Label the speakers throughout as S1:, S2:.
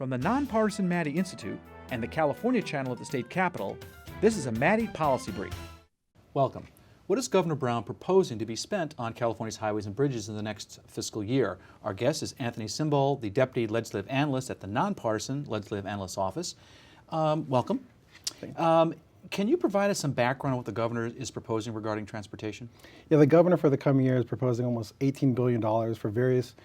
S1: From the nonpartisan Maddy Institute and the California channel at the state capitol, this is a Maddy Policy Brief. Welcome. What is Governor Brown proposing to be spent on California's highways and bridges in the next fiscal year? Our guest is Anthony Simbal, the Deputy Legislative Analyst at the Nonpartisan Legislative Analyst's Office. Welcome. Can you provide us some background on what the governor is proposing regarding transportation?
S2: Yeah, the governor for the coming year is proposing almost $18 billion for various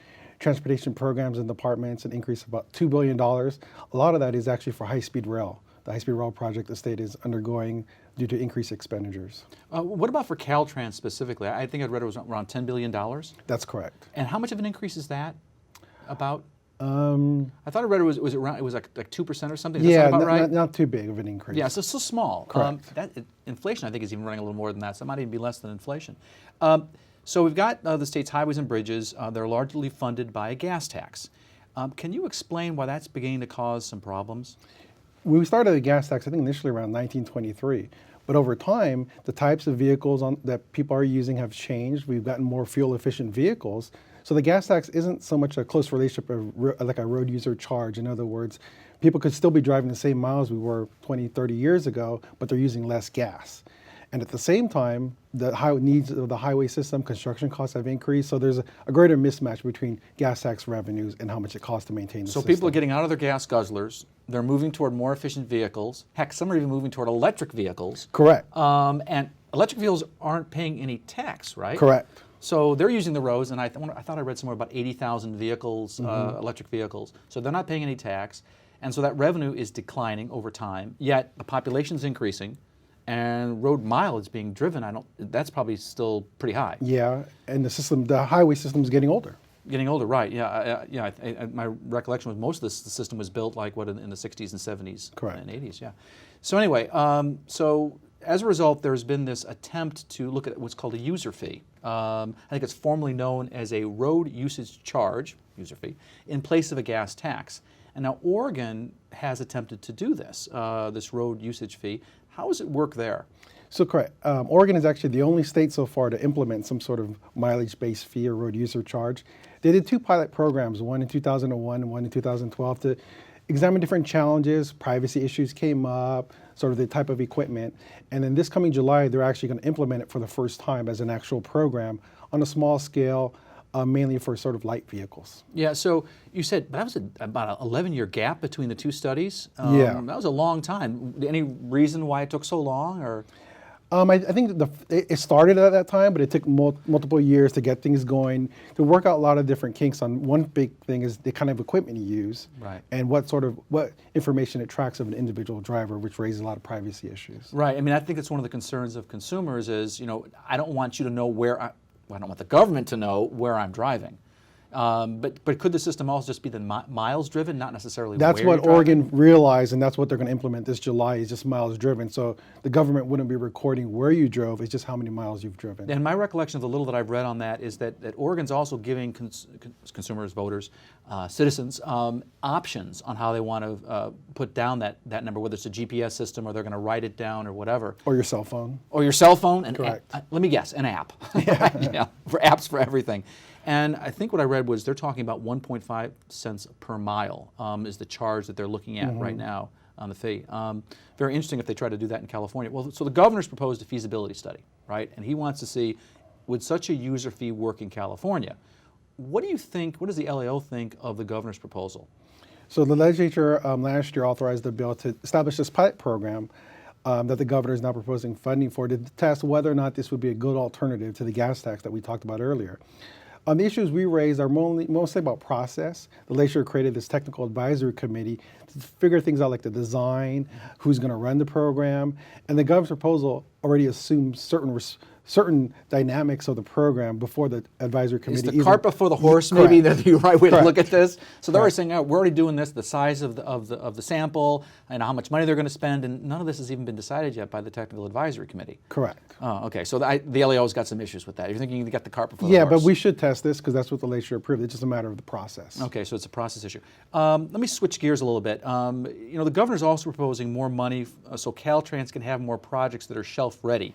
S2: transportation programs and departments, an increase of about $2 billion. A lot of that is actually for high-speed rail. The high-speed rail project the state is undergoing due to increased expenditures.
S1: What about for Caltrans specifically? I think I read it was around $10 billion.
S2: That's correct.
S1: And how much of an increase is that about? I thought I read it was like 2% or something. Does that sound about right?
S2: Not too big of an increase.
S1: Yeah, so it's still small.
S2: Correct.
S1: Inflation, I think, is even running a little more than that, so it might even be less than inflation. So we've got the state's highways and bridges. They're largely funded by a gas tax. Can you explain why that's beginning to cause some problems?
S2: We started a gas tax, I think, initially around 1923. But over time, the types of vehicles that people are using have changed. We've gotten more fuel-efficient vehicles. So the gas tax isn't so much a close relationship of like a road user charge. In other words, people could still be driving the same miles we were 20, 30 years ago, but they're using less gas. And at the same time, the needs of the highway system, construction costs have increased. So there's a greater mismatch between gas tax revenues and how much it costs to maintain the system.
S1: So people are getting out of their gas guzzlers. They're moving toward more efficient vehicles. Heck, some are even moving toward electric vehicles.
S2: Correct.
S1: And electric vehicles aren't paying any tax, right?
S2: Correct.
S1: So they're using the roads, and I thought I read somewhere about 80,000 vehicles, electric vehicles. So they're not paying any tax, and so that revenue is declining over time. Yet the population's increasing, and road mileage being driven. That's probably still pretty high.
S2: Yeah, and the highway system is getting older.
S1: Getting older, right? Yeah, my recollection was most of the system was built like in the 60s and 70s,
S2: correct,
S1: and 80s. Yeah. So anyway, so as a result, there's been this attempt to look at what's called a user fee. I think it's formally known as a road usage charge, user fee, in place of a gas tax. And now Oregon has attempted to do this, this road usage fee. How does it work there?
S2: So correct. Oregon is actually the only state so far to implement some sort of mileage-based fee or road user charge. They did two pilot programs, one in 2001 and one in 2012, to examine different challenges. Privacy issues came up, sort of the type of equipment. And then this coming July, they're actually going to implement it for the first time as an actual program on a small scale, mainly for sort of light vehicles.
S1: Yeah, so you said, but that was about an 11-year gap between the two studies?
S2: Yeah.
S1: That was a long time. Any reason why it took so long, or?
S2: I think it started at that time, but it took multiple years to get things going, to work out a lot of different kinks on. One big thing is the kind of equipment you use,
S1: right,
S2: and what information it tracks of an individual driver, which raises a lot of privacy issues.
S1: Right. I mean, I think it's one of the concerns of consumers is, I don't want you to know I don't want the government to know where I'm driving. But could the system also just be the miles driven, not necessarily
S2: That's
S1: where
S2: what
S1: you're driving?
S2: Oregon realized, and that's what they're going to implement this July, is just miles driven. So the government wouldn't be recording where you drove, it's just how many miles you've driven.
S1: And my recollection of the little that I've read on that is that Oregon's also giving consumers, voters, citizens, options on how they want to put down that number, whether it's a GPS system or they're going to write it down or whatever.
S2: Or your cell phone.
S1: Or your cell phone. And
S2: correct.
S1: Let me guess, an app.
S2: Yeah.
S1: Right? Yeah, for apps for everything. And I think what I read was they're talking about 1.5 cents per mile is the charge that they're looking at right now on the fee. Very interesting if they try to do that in California. Well, so the governor's proposed a feasibility study, right? And he wants to see, would such a user fee work in California? What do you think, what does the LAO think of the governor's proposal?
S2: So the legislature last year authorized the bill to establish this pilot program that the governor is now proposing funding for to test whether or not this would be a good alternative to the gas tax that we talked about earlier. The issues we raised are mostly about process. The legislature created this technical advisory committee to figure things out like the design, who's going to run the program, and the governor's proposal already assumes certain dynamics of the program before the advisory committee.
S1: Is the cart before the horse maybe the right way to look at this? So they're already saying, we're already doing this, the size of the sample, and how much money they're going to spend, and none of this has even been decided yet by the technical advisory committee.
S2: Correct.
S1: Oh, okay. So the LAO's got some issues with that. You're thinking you got the cart before the horse.
S2: Yeah, but we should test this because that's what the legislature approved. It's just a matter of the process.
S1: Okay, so it's a process issue. Let me switch gears a little bit. The governor's also proposing more money so Caltrans can have more projects that are shelf ready.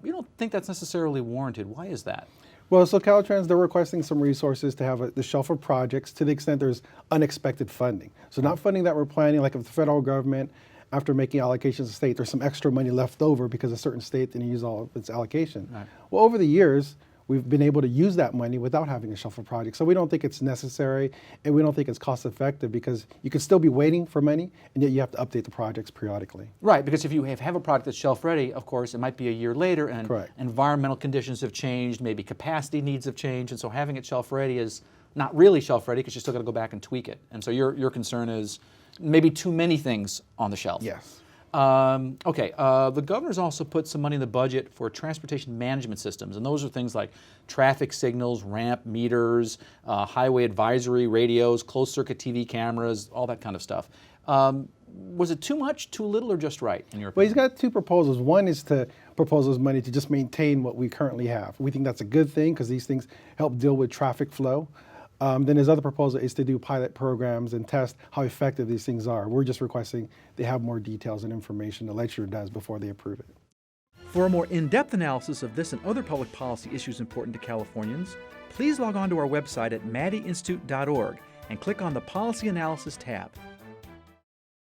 S1: You don't think that's necessarily warranted. Why is that?
S2: Well, so Caltrans, they're requesting some resources to have the shelf of projects to the extent there's unexpected funding. So not funding that we're planning, like if the federal government, after making allocations to state, there's some extra money left over because a certain state didn't use all of its allocation.
S1: Right.
S2: Well, over the years, we've been able to use that money without having a shelf of projects. So we don't think it's necessary, and we don't think it's cost effective because you could still be waiting for money, and yet you have to update the projects periodically.
S1: Right, because if you have a product that's shelf ready, of course, it might be a year later, and
S2: Correct.
S1: environmental conditions have changed, maybe capacity needs have changed, and so having it shelf ready is not really shelf ready because you still got to go back and tweak it. And so your concern is maybe too many things on the shelf.
S2: Yes.
S1: The governor's also put some money in the budget for transportation management systems, and those are things like traffic signals, ramp meters, highway advisory radios, closed-circuit TV cameras, all that kind of stuff. Was it too much, too little, or just right, in your opinion?
S2: Well, he's got two proposals. One is to propose those money to just maintain what we currently have. We think that's a good thing because these things help deal with traffic flow. Then his other proposal is to do pilot programs and test how effective these things are. We're just requesting they have more details and information the legislature does before they approve it.
S1: For a more in-depth analysis of this and other public policy issues important to Californians, please log on to our website at maddyinstitute.org and click on the Policy Analysis tab.